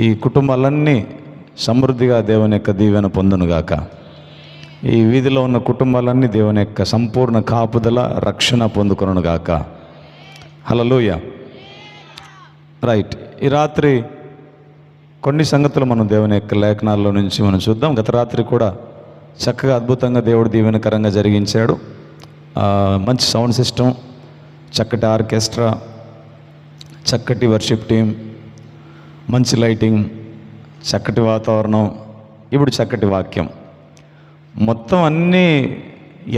ఈ కుటుంబాలన్నీ సమృద్ధిగా దేవుని యొక్క దీవెన పొందునుగాక. ఈ వీధిలో ఉన్న కుటుంబాలన్నీ దేవుని యొక్క సంపూర్ణ కాపుదల రక్షణ పొందుకొనుగాక. హల్లెలూయా. రైట్. ఈ రాత్రి కొన్ని సంగతులు మనం దేవుని యొక్క లేఖనాల్లో నుంచి మనం చూద్దాం. గత రాత్రి కూడా చక్కగా అద్భుతంగా దేవుడు దీవెనకరంగా జరిగించాడు. మంచి సౌండ్ సిస్టమ్, చక్కటి ఆర్కెస్ట్రా, చక్కటి వర్షిప్ టీం, మంచి లైటింగ్, చక్కటి వాతావరణం, ఇప్పుడు చక్కటి వాక్యం. మొత్తం అన్నీ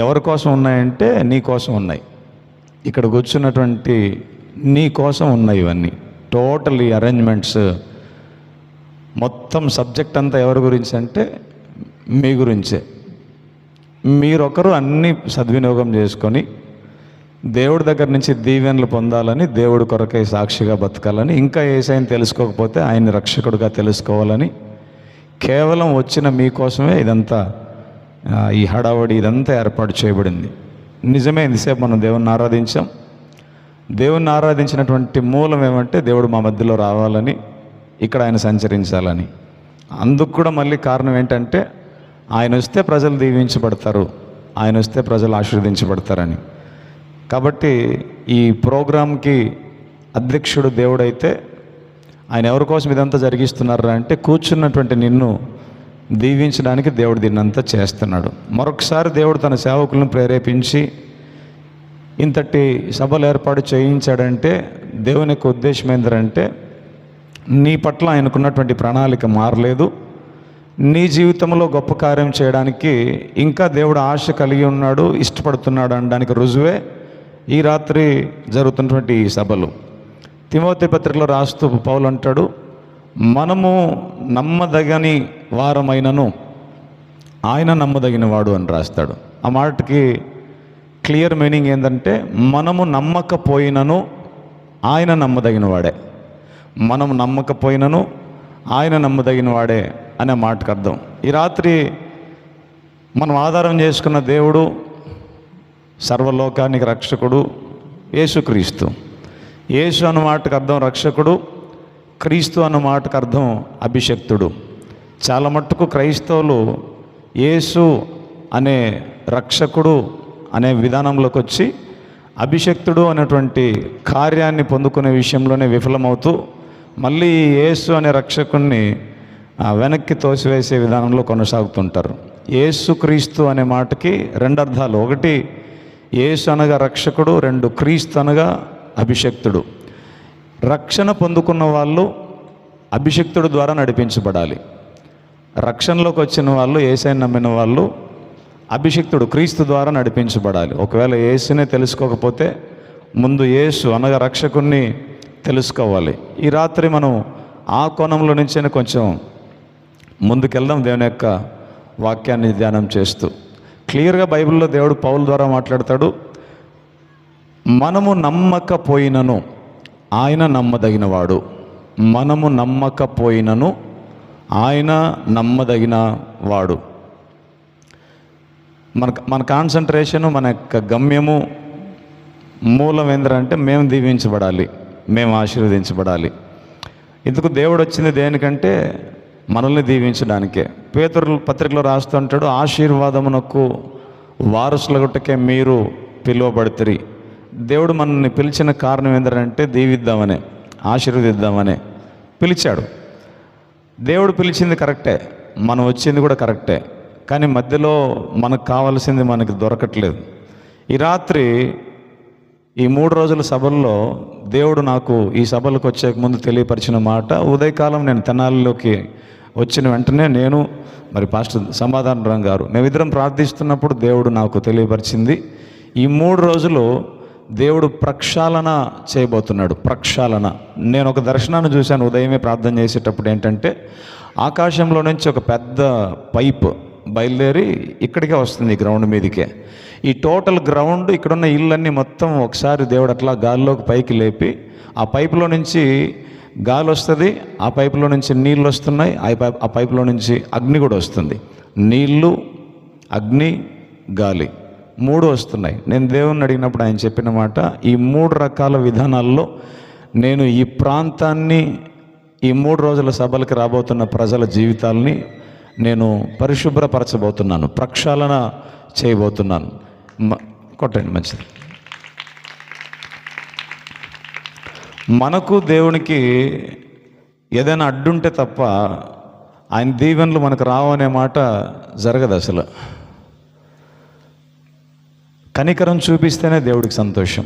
ఎవరి కోసం ఉన్నాయంటే నీ కోసం ఉన్నాయి. ఇక్కడ కూర్చున్నటువంటి నీ కోసం ఉన్నాయి ఇవన్నీ. టోటల్ ఈ అరేంజ్మెంట్స్ మొత్తం సబ్జెక్ట్ అంతా ఎవరి గురించి అంటే మీ గురించే. మీరొకరు అన్నీ సద్వినియోగం చేసుకొని దేవుడి దగ్గర నుంచి దీవెనలు పొందాలని, దేవుడి కొరకై సాక్షిగా బతకాలని, ఇంకా యేసయ్యని తెలుసుకోకపోతే ఆయన్ని రక్షకుడిగా తెలుసుకోవాలని కేవలం వచ్చిన మీకోసమే ఇదంతా, ఈ హడావడి ఇదంతా ఏర్పాటు చేయబడింది. నిజమే, ఇంతసేపు మనం దేవుణ్ణి ఆరాధించాం. దేవుణ్ణి ఆరాధించినటువంటి మూలం ఏమంటే దేవుడు మా మధ్యలో రావాలని, ఇక్కడ ఆయన సంచరించాలని. అందుకు కూడా మళ్ళీ కారణం ఏంటంటే ఆయన వస్తే ప్రజలు దీవించబడతారు, ఆయన వస్తే ప్రజలు ఆశీర్వదించబడతారని. కాబట్టి ఈ ప్రోగ్రాంకి అధ్యక్షుడు దేవుడైతే ఆయన ఎవరి కోసం ఇదంతా జరిగిస్తున్నారు అంటే కూర్చున్నటువంటి నిన్ను దీవించడానికి దేవుడు దీన్నంతా చేస్తున్నాడు. మరొకసారి దేవుడు తన సేవకులను ప్రేరేపించి ఇంతటి సభలు ఏర్పాటు చేయించాడంటే దేవుని యొక్క ఉద్దేశం ఏంటంటే నీ పట్ల ఆయనకున్నటువంటి ప్రణాళిక మారలేదు. నీ జీవితంలో గొప్ప కార్యం చేయడానికి ఇంకా దేవుడు ఆశ కలిగి ఉన్నాడు, ఇష్టపడుతున్నాడు అనడానికి రుజువే ఈ రాత్రి జరుగుతున్నటువంటి ఈ సభలు. తిమోతి పత్రికలో రాస్తూ పౌలు అంటాడు, మనము నమ్మదగని వారమైనను ఆయన నమ్మదగిన వాడు అని రాస్తాడు. ఆ మాటకి క్లియర్ మీనింగ్ ఏంటంటే మనము నమ్మకపోయినను ఆయన నమ్మదగిన వాడే, మనం నమ్మకపోయినను ఆయన నమ్మదగిన వాడే అనే మాటకు అర్థం. ఈ రాత్రి మనం ఆధారం చేసుకున్న దేవుడు సర్వలోకానికి రక్షకుడు యేసుక్రీస్తు. యేసు అన్న మాటకు అర్థం రక్షకుడు, క్రీస్తు అన్న మాటకు అర్థం అభిషక్తుడు. చాలా మట్టుకు క్రైస్తవులు యేసు అనే రక్షకుడు అనే విధానంలోకి వచ్చి అభిషక్తుడు అనేటువంటి కార్యాన్ని పొందుకునే విషయంలోనే విఫలమవుతూ మళ్ళీ యేసు అనే రక్షకుణ్ణి వెనక్కి తోసివేసే విధానంలో కొనసాగుతుంటారు. యేసుక్రీస్తు అనే మాటకి రెండు అర్థాలు. ఒకటి యేసు అనగా రక్షకుడు, రెండు క్రీస్తు అనగా అభిషక్తుడు. రక్షణ పొందుకున్న వాళ్ళు అభిషక్తుడు ద్వారా నడిపించబడాలి. రక్షణలోకి వచ్చిన వాళ్ళు, యేసుని నమ్మిన వాళ్ళు అభిషక్తుడు క్రీస్తు ద్వారా నడిపించబడాలి. ఒకవేళ యేసునే తెలుసుకోకపోతే ముందు యేసు అనగా రక్షకుణ్ణి తెలుసుకోవాలి. ఈ రాత్రి మనం ఆ కోణంలో నుంచే కొంచెం ముందుకెళ్దాం. దేవుని యొక్క వాక్యాన్ని ధ్యానం చేస్తూ క్లియర్గా బైబిల్లో దేవుడు పౌలు ద్వారా మాట్లాడతాడు, మనము నమ్మకపోయినను ఆయన నమ్మదగిన వాడు, మనము నమ్మకపోయినను ఆయన నమ్మదగిన వాడు. మన కాన్సన్ట్రేషను, మన యొక్క గమ్యము, మూలం ఏంటంటే మేము దీవించబడాలి, మేము ఆశీర్వదించబడాలి. ఇందుకు దేవుడు వచ్చింది దేనికంటే మనల్ని దీవించడానికే. పేతురు పత్రికలో రాస్తుంటాడు, ఆశీర్వాదమునకు వారసులగుటకే మీరు పిలువబడితిరి. దేవుడు మనల్ని పిలిచిన కారణం ఏంటంటే దీవిద్దామనే, ఆశీర్వదిద్దామనే పిలిచాడు. దేవుడు పిలిచింది కరెక్టే, మనం వచ్చింది కూడా కరెక్టే, కానీ మధ్యలో మనకు కావాల్సింది మనకి దొరకట్లేదు. ఈ రాత్రి ఈ 3 రోజుల సభల్లో దేవుడు నాకు ఈ సభలకు వచ్చే ముందు తెలియపరిచిన మాట, ఉదయకాలం నేను తెనాలిలోకి వచ్చిన వెంటనే నేను మరి పాస్టర్ సమాధానరాం గారు మేమిద్దరం ప్రార్థిస్తున్నప్పుడు దేవుడు నాకు తెలియపరిచింది, ఈ 3 రోజులు దేవుడు ప్రక్షాళన చేయబోతున్నాడు. ప్రక్షాళన. నేను ఒక దర్శనాన్ని చూశాను ఉదయమే ప్రార్థన చేసేటప్పుడు. ఏంటంటే ఆకాశంలో నుంచి ఒక పెద్ద పైప్ బయలుదేరి ఇక్కడికే వస్తుంది, గ్రౌండ్ మీదకే. ఈ టోటల్ గ్రౌండ్, ఇక్కడున్న ఇళ్ళన్నీ మొత్తం ఒకసారి దేవుడు అట్లా గాల్లోకి పైకి లేపి ఆ పైపులో నుంచి గాలి వస్తుంది, ఆ పైపులో నుంచి నీళ్ళు వస్తున్నాయి, ఆ పైపులో నుంచి అగ్ని కూడా వస్తుంది. నీళ్ళు, అగ్ని, గాలి 3 వస్తున్నాయి. నేను దేవుణ్ణి అడిగినప్పుడు ఆయన చెప్పిన మాట, ఈ 3 రకాల విధానాల్లో నేను ఈ ప్రాంతాన్ని ఈ 3 రోజుల సభలకు రాబోతున్న ప్రజల జీవితాలని నేను పరిశుభ్రపరచబోతున్నాను, ప్రక్షాళన చేయబోతున్నాను. కొట్టండి మంచిది. మనకు దేవునికి ఏదైనా అడ్డుంటే తప్ప ఆయన దీవెనలు మనకు రావు అనే మాట జరగదు అసలు. కనికరం చూపిస్తేనే దేవుడికి సంతోషం,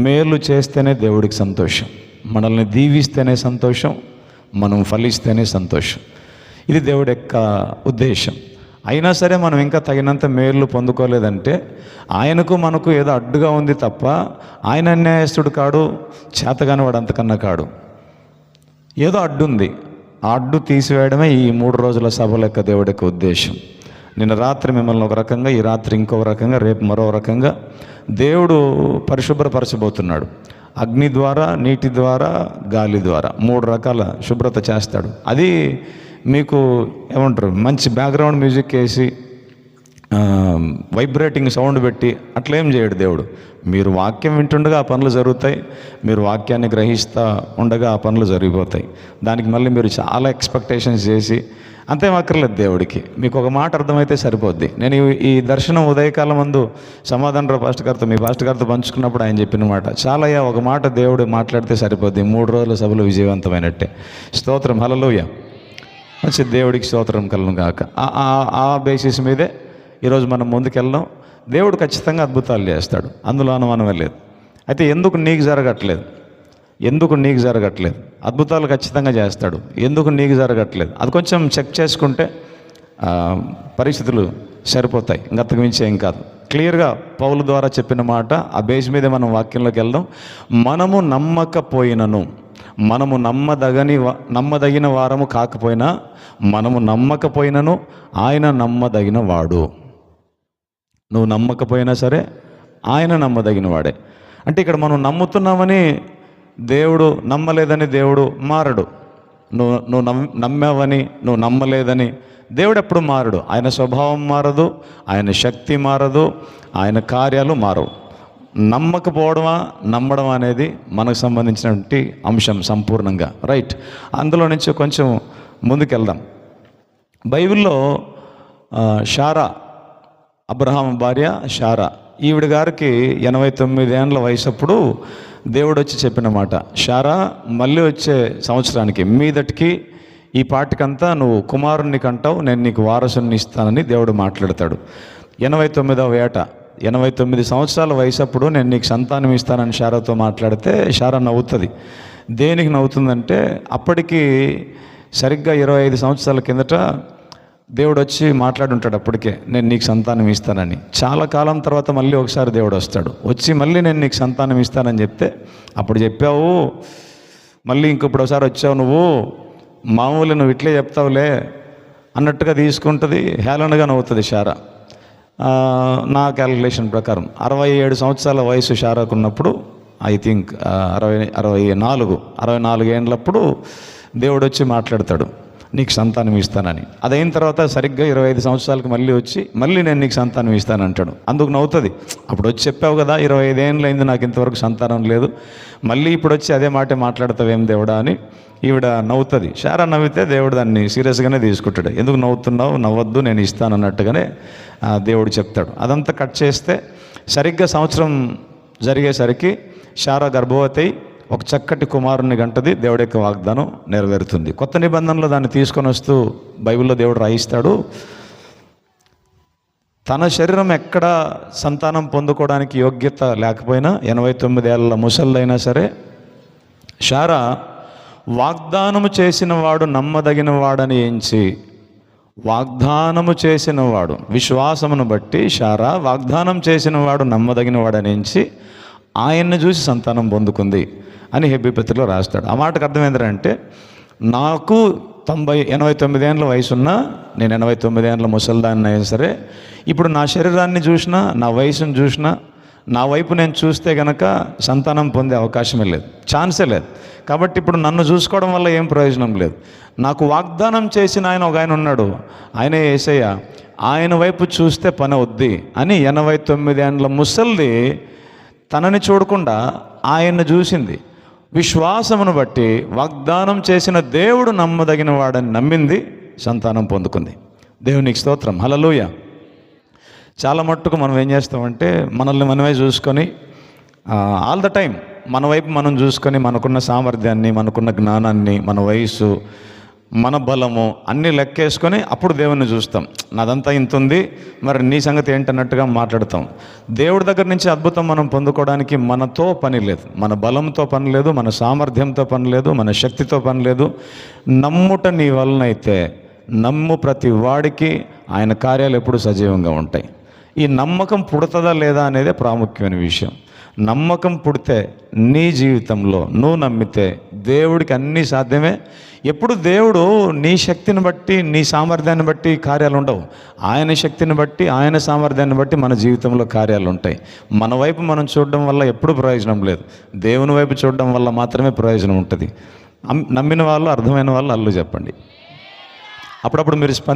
మేలు చేస్తేనే దేవుడికి సంతోషం, మనల్ని దీవిస్తేనే సంతోషం, మనం ఫలిస్తేనే సంతోషం. ఇది దేవుడి యొక్క ఉద్దేశం. అయినా సరే మనం ఇంకా తగినంత మేలు పొందుకోలేదంటే ఆయనకు మనకు ఏదో అడ్డుగా ఉంది తప్ప ఆయన అన్యాయస్తుడు కాడు, చేతగాని వాడు అంతకన్నా కాడు. ఏదో అడ్డుంది, ఆ అడ్డు తీసివేయడమే ఈ 3 రోజుల సభల యొక్క దేవుడి యొక్క ఉద్దేశం. నిన్న రాత్రి మిమ్మల్ని ఒక రకంగా, ఈ రాత్రి ఇంకొక రకంగా, రేపు మరో రకంగా దేవుడు పరిశుభ్రపరచబోతున్నాడు. అగ్ని ద్వారా, నీటి ద్వారా, గాలి ద్వారా 3 రకాల శుభ్రత చేస్తాడు. అది మీకు ఏమంటారు, మంచి బ్యాక్గ్రౌండ్ మ్యూజిక్ వేసి వైబ్రేటింగ్ సౌండ్ పెట్టి అట్లేం చేయడు దేవుడు. మీరు వాక్యం వింటుండగా ఆ పనులు జరుగుతాయి, మీరు వాక్యాన్ని గ్రహిస్తూ ఉండగా ఆ పనులు జరిగిపోతాయి. దానికి మళ్ళీ మీరు చాలా ఎక్స్పెక్టేషన్స్ చేసి అంతేం అక్కర్లేదు దేవుడికి. మీకు ఒక మాట అర్థమైతే సరిపోద్ది. నేను ఈ దర్శనం ఉదయకాలం ముందు సమాధానరావు పాస్టర్ గారితో, మీ పాస్టర్ గారితో పంచుకున్నప్పుడు ఆయన చెప్పిన మాట, చాలా ఒక మాట దేవుడు మాట్లాడితే సరిపోద్ది, 3 రోజుల సభలు విజయవంతమైనట్టే. స్తోత్రం, హల్లెలూయా. మంచి దేవుడికి స్తోత్రం కలను గాక. ఆ బేసిస్ మీదే ఈరోజు మనం ముందుకెళ్దాం. దేవుడు ఖచ్చితంగా అద్భుతాలు చేస్తాడు, అందులో అనుమానమే లేదు. అయితే ఎందుకు నీకు జరగట్లేదు, ఎందుకు నీకు జరగట్లేదు? అద్భుతాలు ఖచ్చితంగా చేస్తాడు, ఎందుకు నీకు జరగట్లేదు? అది కొంచెం చెక్ చేసుకుంటే పరిస్థితులు సరిపోతాయి, ఇంతకు మించి ఏం కాదు. క్లియర్గా పౌలు ద్వారా చెప్పిన మాట, ఆ బేస్ మీదే మనం వాక్యంలోకి వెళ్దాం. మనము నమ్మకపోయినను, మనము నమ్మదగిన వారము కాకపోయినా, మనము నమ్మకపోయినను ఆయన నమ్మదగిన వాడు. నువ్వు నమ్మకపోయినా సరే ఆయన నమ్మదగిన వాడే. అంటే ఇక్కడ మనం నమ్ముతున్నామని దేవుడు నమ్మలేదని దేవుడు మారడు. నువ్వు నమ్మావని, నువ్వు నమ్మలేదని దేవుడు ఎప్పుడు మారడు. ఆయన స్వభావం మారదు, ఆయన శక్తి మారదు, ఆయన కార్యాలు మారవు. నమ్మకపోవడమా నమ్మడం అనేది మనకు సంబంధించినటువంటి అంశం సంపూర్ణంగా, రైట్? అందులో నుంచి కొంచెం ముందుకెళ్దాం. బైబిల్లో షారా, అబ్రహాం భార్య షారా, ఈవిడ గారికి 89 ఏళ్ళ వయసప్పుడు దేవుడు వచ్చి చెప్పిన మాట, షారా మళ్ళీ వచ్చే సంవత్సరానికి మీదటికి ఈ పాటికంతా నువ్వు కుమారుణ్ణి కంటావు, నేను నీకు వారసుని ఇస్తానని దేవుడు మాట్లాడతాడు. 89వ ఏట, 89 సంవత్సరాల వయసప్పుడు నేను నీకు సంతానం ఇస్తానని షారాతో మాట్లాడితే షారా నవ్వుతుంది. దేనికి నవ్వుతుందంటే, అప్పటికి సరిగ్గా 25 సంవత్సరాల కిందట దేవుడు వచ్చి మాట్లాడుంటాడు అప్పటికే, నేను నీకు సంతానం ఇస్తానని. చాలా కాలం తర్వాత మళ్ళీ ఒకసారి దేవుడు వస్తాడు, వచ్చి మళ్ళీ నేను నీకు సంతానం ఇస్తానని చెప్తే, అప్పుడు చెప్పావు, మళ్ళీ ఇంకొప్పుడు ఒకసారి వచ్చావు, నువ్వు మామూలు నువ్వు ఇట్లే చెప్తావులే అన్నట్టుగా తీసుకుంటుంది, హేళనగా నవ్వుతుంది షారా. నా క్యాలిక్యులేషన్ ప్రకారం 67 సంవత్సరాల వయసు షారాకు ఉన్నప్పుడు, ఐ థింక్ 64 ఏండ్లప్పుడు దేవుడు వచ్చి మాట్లాడతాడు, నీకు సంతానం ఇస్తానని. అదైన తర్వాత సరిగ్గా 25 సంవత్సరాలకు మళ్ళీ వచ్చి మళ్ళీ నేను నీకు సంతానం ఇస్తానంటాడు. అందుకు నవ్వుతుంది, అప్పుడు వచ్చి చెప్పావు కదా 25 ఏళ్ళు అయింది నాకు ఇంతవరకు సంతానం లేదు, మళ్ళీ ఇప్పుడు వచ్చి అదే మాట మాట్లాడతావేం దేవుడా అని ఈవిడ నవ్వుతుంది. షారా నవ్వితే దేవుడు దాన్ని సీరియస్గానే తీసుకుంటాడు. ఎందుకు నవ్వుతున్నావు, నవ్వద్దు, నేను ఇస్తానన్నట్టుగానే దేవుడు చెప్తాడు. అదంతా కట్ చేస్తే సరిగ్గా సంవత్సరం జరిగేసరికి షారా గర్భవతి ఒక చక్కటి కుమారుని గంటది, దేవుడి యొక్క వాగ్దానం నెరవేరుతుంది. కొత్త నిబంధనలో దాన్ని తీసుకొని వస్తూ బైబిల్లో దేవుడు రాయిస్తాడు, తన శరీరం ఎక్కడ సంతానం పొందుకోవడానికి యోగ్యత లేకపోయినా 89 ఏళ్ళ ముసళ్ళైనా సరే షారా వాగ్దానము చేసిన వాడు నమ్మదగిన వాడని ఎంచి, వాగ్దానము చేసిన వాడు, విశ్వాసమును బట్టి షారా వాగ్దానం చేసిన వాడు నమ్మదగిన వాడని ఎంచి ఆయన్ని చూసి సంతానం పొందుకుంది అని హెబ్రీ రాస్తాడు. ఆ మాటకు అర్థం ఏంటంటే, నాకు 89 ఏళ్ళ వయసున్నా, నేను 89 ఏళ్ళ ముసలిదాన్ని అయినా సరే, ఇప్పుడు నా శరీరాన్ని చూసినా, నా వయసును చూసినా, నా వైపు నేను చూస్తే కనుక సంతానం పొందే అవకాశమే లేదు, ఛాన్సే లేదు. కాబట్టి ఇప్పుడు నన్ను చూసుకోవడం వల్ల ఏం ప్రయోజనం లేదు. నాకు వాగ్దానం చేసిన ఒక ఆయన ఉన్నాడు, ఆయనే యేసయ్య, ఆయన వైపు చూస్తే పని వద్ది అని 89 ఏళ్ళ ముసలిది తనని చూడకుండా ఆయన్ని చూసింది. విశ్వాసమును బట్టి వాగ్దానం చేసిన దేవుడు నమ్మదగిన వాడని నమ్మింది, సంతానం పొందుకుంది. దేవునికి స్తోత్రం, హల్లెలూయా. చాలా మట్టుకు మనం ఏం చేస్తామంటే మనల్ని మనమే చూసుకొని ఆల్ ద టైం మన వైపు మనం చూసుకొని మనకున్న సామర్థ్యాన్ని, మనకున్న జ్ఞానాన్ని, మన వయసు, మన బలము అన్నీ లెక్కేసుకొని అప్పుడు దేవుణ్ణి చూస్తాం. నాదంతా ఇంత ఉంది, మరి నీ సంగతి ఏంటన్నట్టుగా మాట్లాడతాం. దేవుడి దగ్గర నుంచి అద్భుతం మనం పొందుకోవడానికి మనతో పని లేదు, మన బలంతో పని లేదు, మన సామర్థ్యంతో పని లేదు, మన శక్తితో పని లేదు. నమ్ముట నీ వలనైతే నమ్ము ప్రతి వాడికి ఆయన కార్యాలు ఎప్పుడు సజీవంగా ఉంటాయి. ఈ నమ్మకం పుడుతుందా లేదా అనేదే ప్రాముఖ్యమైన విషయం. నమ్మకం పుడితే నీ జీవితంలో నువ్వు నమ్మితే దేవుడికి అన్నీ సాధ్యమే. ఎప్పుడు దేవుడు నీ శక్తిని బట్టి, నీ సామర్థ్యాన్ని బట్టి కార్యాలు ఉండవు. ఆయన శక్తిని బట్టి, ఆయన సామర్థ్యాన్ని బట్టి మన జీవితంలో కార్యాలు ఉంటాయి. మన వైపు మనం చూడడం వల్ల ఎప్పుడు ప్రయోజనం లేదు, దేవుని వైపు చూడడం వల్ల మాత్రమే ప్రయోజనం ఉంటుంది. నమ్మిన వాళ్ళు, అర్థమైన వాళ్ళు అల్లు చెప్పండి. అప్పుడప్పుడు మీరు